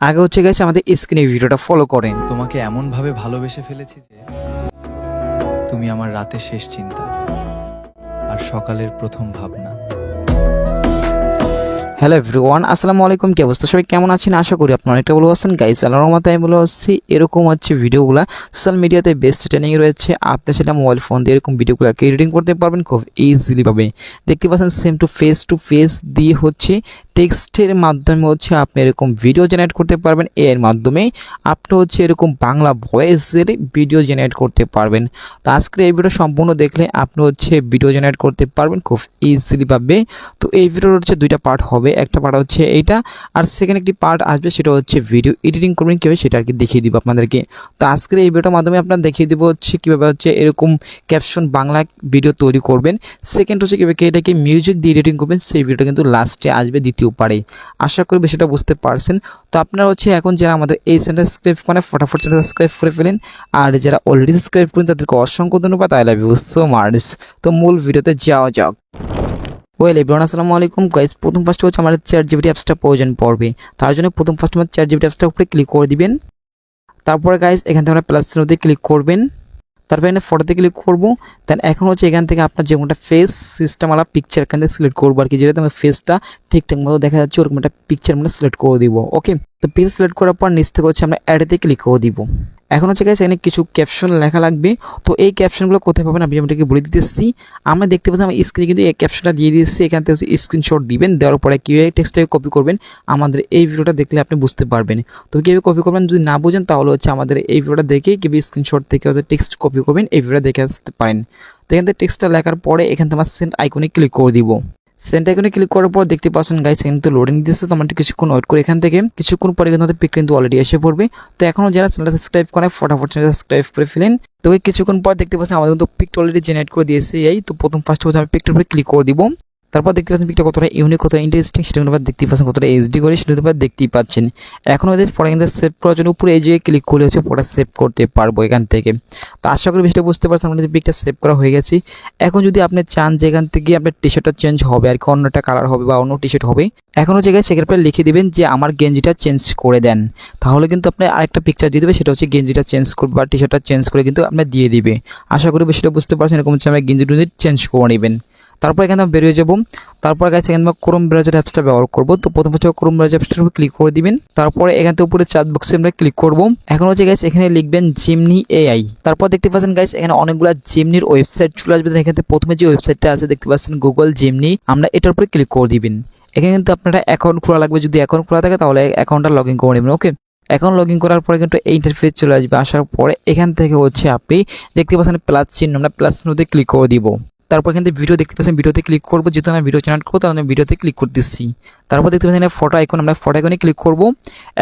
আগে হচ্ছে গাইস আমাদের স্ক্রিনে ভিডিওটা ফলো করেন। তোমাকে এমনভাবে ভালোবেসে ফেলেছি যে তুমি আমার রাতের শেষ চিন্তা আর সকালের প্রথম ভাবনা। হ্যালো এভরিওয়ান, আসসালামু আলাইকুম। কি অবস্থা সবাই, কেমন আছেন? আশা করি আপনারা অনেকটা ভালো আছেন। গাইস আল্লাহর রহমতে আমি ভালো আছি। এরকম হচ্ছে ভিডিওগুলো সোশ্যাল মিডিয়াতে বেস্ট ট্রেনিং রয়েছে। আপনি সেটা মোবাইল ফোন দিয়ে এরকম ভিডিওগুলোকে এডিটিং করতে পারবেন খুব ইজিলি ভাবে। দেখতে পাচ্ছেন সেম টু ফেস দিয়ে হচ্ছে টেক্সটের মাধ্যমে হচ্ছে আপনি এরকম ভিডিও জেনারেট করতে পারবেন। এর মাধ্যমে আপনি হচ্ছে এরকম বাংলা ভয়েসের ভিডিও জেনারেট করতে পারবেন। তো আজকের এই ভিডিও সম্পূর্ণ দেখলে আপনি হচ্ছে ভিডিও জেনারেট করতে পারবেন খুব ইজিলি ভাবে। তো এই ভিডিওর হচ্ছে দুইটা পার্ট হবে, একটা পার্ট হচ্ছে এইটা, আর সেকেন্ড একটি পার্ট আসবে সেটা হচ্ছে ভিডিও এডিটিং করবেন কীভাবে সেটা আর কি দেখিয়ে দিব আপনাদেরকে। তো আজকের এই ভিডিওর মাধ্যমে আপনারা দেখিয়ে দিব হচ্ছে কীভাবে হচ্ছে এরকম ক্যাপশন বাংলা ভিডিও তৈরি করবেন। সেকেন্ড হচ্ছে কীভাবে এটাকে মিউজিক দিয়ে এডিটিং করবেন, সেই ভিডিওটা কিন্তু লাস্টে আসবে দ্বিতীয় পারে। আশা করি সেটা বুঝতে পারছেন। তো আপনারা হচ্ছে এখন যারা আমাদের এই চ্যানেল সাবস্ক্রাইব করেন ফটাফট চ্যানেল সাবস্ক্রাইব করে ফেলেন, আর যারা অলরেডি সাবস্ক্রাইব করেন তাদেরকে অসংখ্য ধন্যবাদ। I love you so much. তো মূল ভিডিওতে যাওয়া যাক। ওয়েল এভরিওয়ান, আসসালামু আলাইকুম গাইস। প্রথম ফার্স্ট হচ্ছে আমাদের ChatGPT অ্যাপসটা প্রয়োজন পড়বে। তার জন্য প্রথম ফার্স্ট আমার ChatGPT অ্যাপসটার উপরে ক্লিক করে দিবেন। তারপরে গাইস এখান থেকে আমরা প্লাস চিহ্নতে ক্লিক করবেন। তারপরে এখানে ফটোতে ক্লিক করবো। দেন এখন হচ্ছে এখান থেকে আপনার যে কোনটা ফেস সিস্টেম আলা পিকচার এখান থেকে সিলেক্ট করবো আর কি, যেটাতে আমার ফেসটা ঠিকঠাক মতো দেখা যাচ্ছে ওরকম একটা পিকচার মানে সিলেক্ট করে দিব। ওকে, তো পিকচার সিলেক্ট করার পর নিচ থেকে হচ্ছে আমরা অ্যাডেতে ক্লিক করে দিব। এখন হচ্ছে গাইস এখানে কিছু ক্যাপশন লেখা লাগবে। তো এই ক্যাপশনগুলো কোথায় পাবেন আমি আপনাকে বলে দিতেছি। আমরা দেখতে পাচ্ছি আমার স্ক্রিনে কিন্তু এই ক্যাপশনটা দিয়ে দিয়েছি। এখান থেকে হচ্ছে স্ক্রিনশট দিবেন, দেওয়ার পরে কীভাবে টেক্সটটাকে কপি করবেন আমাদের এই ভিডিওটা দেখলে আপনি বুঝতে পারবেন। তো কীভাবে কপি করবেন যদি না বুঝেন তাহলে হচ্ছে আমাদের এই ভিডিওটা দেখে কীভাবে স্ক্রিনশট থেকে হচ্ছে টেক্সট কপি করবেন এই ভিডিওটা দেখে আসতে পারেন। তো এখান থেকে টেক্সটটা লেখার পরে এখান থেকে আমার সেন্ড আইকনে ক্লিক করে দিব। সেন্ড আইকনে ক্লিক করার পর দেখতে পাচ্ছেন গাইস এখানে তো লোডিং দিতেছে। তো আমরা কিছুক্ষণ ওয়েট করি। এখান থেকে কিছুক্ষণ পরে কিন্তু পিক কিন্তু অলরেডি এসে পড়বে। তো এখনও যারা চ্যানেলটা সাবস্ক্রাইব করে ফটাফট চ্যানেল সাবস্ক্রাইব করে ফেলেন। তো কিছুক্ষণ পর দেখতে পাচ্ছেন আমাদের কিন্তু পিকটা অলরেডি জেনারেট করে দিয়েছে। এই তো প্রথম ফার্স্ট হচ্ছে আমি পিকটার উপরে ক্লিক করে দিব। তারপর দেখতে পাচ্ছেন পিকটা কতটা ইউনিক, কতটা ইন্টারেস্টিং সেটা কিন্তু দেখতে পাচ্ছেন, কতটা এইচডি করে সেটা কিন্তু দেখতেই পাচ্ছেন। এখন ওদের পরে কিন্তু সেভ করার জন্য উপরে এই যে ক্লিক করলে হচ্ছে পরে সেভ করতে পারবো এখান থেকে। তো আশা করি বিষয়টা বুঝতে পারছেন, আমাদের পিকটা সেভ করা হয়ে গেছে। এখন যদি আপনি চান যে এখান থেকে আপনার টি শার্টটা চেঞ্জ হবে আর কি, অন্য একটা কালার হবে বা অন্য টি শার্ট হবে, এখনও জায়গায় সেখানে পরে লিখে দেবেন যে আমার গেঞ্জিটা চেঞ্জ করে দেন। তাহলে কিন্তু আপনি আরেকটা পিকচার দিয়ে দেবে, সেটা হচ্ছে গেঞ্জিটা চেঞ্জ করবে বা টি শার্টটা চেঞ্জ করে কিন্তু আপনি দিয়ে দিবে। আশা করি বিষয়টা বুঝতে পারছেন। এরকম হচ্ছে আমার গেঞ্জি চেঞ্জ করে নেবেন। তারপর এখানে বেরিয়ে যাবো। তারপর গাইস এখানে আমরা ক্রোম ব্রাউজার অ্যাপসটা ব্যবহার করবো। তো প্রথম হচ্ছে ক্রোম ব্রাউজার অ্যাপসটার উপর ক্লিক করে দিবেন। তারপরে এখান থেকে উপরে চার্ট বক্সে আমরা ক্লিক করবো। এখন হচ্ছে গাইস এখানে লিখবেন জিমনি এআই। তারপর দেখতে পাচ্ছেন গাইস এখানে অনেকগুলো জিমনির ওয়েবসাইট চলে আসবে। এখান থেকে প্রথমে যে ওয়েবসাইটটা আছে দেখতে পাচ্ছেন গুগল জিমনি, আমরা এটার উপরে ক্লিক করে দিবেন। এখানে কিন্তু আপনারা অ্যাকাউন্ট খোলা লাগবে, যদি অ্যাকাউন্ট খোলা থাকে তাহলে অ্যাকাউন্টটা লগ ইন করে নেবেন। ওকে, অ্যাকাউন্ট লগ ইন করার পরে কিন্তু এই ইন্টারফেস চলে আসবে। আসার পরে এখান থেকে হচ্ছে আপনি দেখতে পাচ্ছেন প্লাস চিহ্ন, আমরা প্লাস চিহ্নতে ক্লিক করে দিব। তারপর এখান থেকে ভিডিও দেখতে পাচ্ছেন, ভিডিওতে ক্লিক করবো। যেহেতু আমরা ভিডিও জেনারেট করবো তাহলে আমি ভিডিওতে ক্লিক করতেছি। তারপর দেখতে পাচ্ছেন ফটো আইকন, আমরা ফটো আইকনে ক্লিক করবো।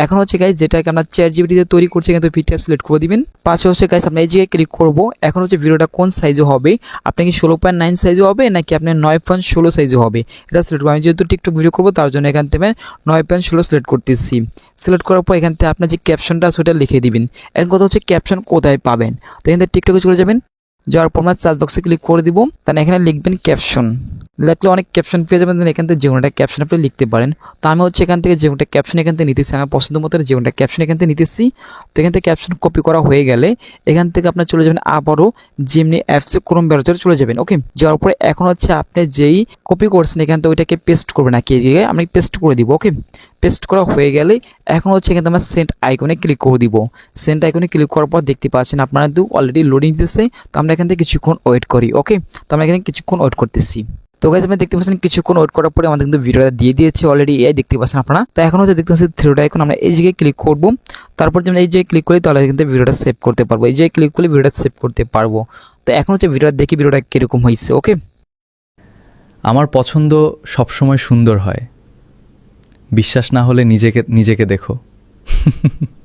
এখন হচ্ছে গাইস যেটাকে আমরা ChatGPT দিয়ে তৈরি করছি কিন্তু পিকটা সিলেক্ট করে দিবেন। পাশে হচ্ছে গাইস আমরা এই জায়গায় ক্লিক করবো। এখন হচ্ছে ভিডিওটা কোন সাইজে হবে, আপনি কি 16.9 সাইজে হবে নাকি আপনি 9.16 সাইজে হবে এটা সিলেক্ট করবো। আমি যেহেতু টিকটক ভিডিও করবো তার জন্য এখান থেকে 9.16 সিলেক্ট করতেছি। সিলেক্ট করার পর এখান থেকে আপনার যে ক্যাপশনটা আছে ওটা লিখে দিবেন। এখন কথা হচ্ছে ক্যাপশন কোথায় পাবেন, তো এখান থেকে টিকটকে চলে যাবেন। যাওয়ার পর আমরা সার্চ বক্সে ক্লিক করে দিব। তাহলে এখানে লিখবেন ক্যাপশন। লিখলে অনেক ক্যাপশন পেয়ে যাবেন। এখান থেকে যে কোনোটা ক্যাপশন আপনি লিখতে পারেন। তো আমি হচ্ছে এখান থেকে যে কোনোটা ক্যাপশন এখান থেকে নিতেছি, আমার পছন্দ মতো যে কোনোটা ক্যাপশন এখান থেকে নিতেছি। তো এখান থেকে ক্যাপশন কপি করা হয়ে গেলে এখান থেকে আপনার চলে যাবেন আবারও জিমনি অ্যাপসে ক্রোম ব্রাউজারে চলে যাবেন। ওকে, যাওয়ার পরে এখন হচ্ছে আপনি যেই কপি করছেন এখান থেকে ওইটাকে পেস্ট করবেন না, কি জায়গায় আমি পেস্ট করে দিব। ওকে, পেস্ট করা হয়ে গেলে এখন হচ্ছে এখানে আমরা সেন্ড আইকনে ক্লিক করে দিব। সেন্ড আইকনে ক্লিক করার পর দেখতে পাচ্ছেন আপনারা তো অলরেডি লোডিং দিতেছে। তো আমরা এখান থেকে কিছুক্ষণ ওয়েট করি। ওকে, তো আমরা এখানে কিছুক্ষণ ওয়েট করতেছি। তো গাইস আপনি দেখতে পাচ্ছেন কিছুক্ষণ ওয়েট করার পরে আমাদের কিন্তু ভিডিওটা দিয়ে দিয়েছে অলরেডি, এই দেখতে পাচ্ছেন আপনারা। তো এখন হচ্ছে দেখতে পাচ্ছেন থ্রি ডট আইকন, আমরা এই জায়গায় ক্লিক করব। তারপর যদি এই জায়গায় ক্লিক করি তাহলে কিন্তু ভিডিওটা সেভ করতে পারবো। এই জায়গায় ক্লিক করলে ভিডিওটা সেভ করতে পারবো। তো এখন হচ্ছে ভিডিওটা দেখি ভিডিওটা কীরকম হয়েছে। ওকে, আমার পছন্দ সবসময় সুন্দর হয়, বিশ্বাস না হলে নিজেকে দেখো।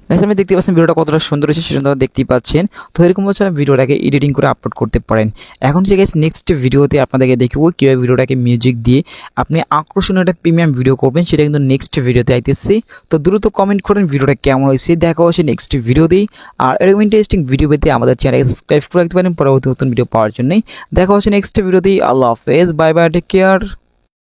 গাইস আপনি দেখতে পাচ্ছেন ভিডিওটা কতটা সুন্দর হয়েছে সেটা দেখতেই পাচ্ছেন। তো এরকম হচ্ছে ভিডিওটাকে এডিটিং করে আপলোড করতে পারেন। এখন যে গাইস নেক্সট ভিডিওতে আপনাদেরকে দেখাবো কীভাবে ভিডিওটাকে মিউজিক দিয়ে আপনি আকর্ষণীয় একটা প্রিমিয়াম ভিডিও করবেন, সেটা কিন্তু নেক্সট ভিডিওতে আইতেছি। তো দ্রুত কমেন্ট করেন ভিডিওটা কেমন হয়েছে। দেখা হচ্ছে নেক্সট ভিডিওতেই। আর এরকম ইন্টারেস্টিং ভিডিও পেতে আমাদের চ্যানেলকে সাবস্ক্রাইব করে রাখতে পারেন পরবর্তী নতুন ভিডিও পাওয়ার জন্যই। দেখা হচ্ছে নেক্সট ভিডিওতেই। আল্লাহ হাফেজ, বাই বাই, টেক কেয়ার।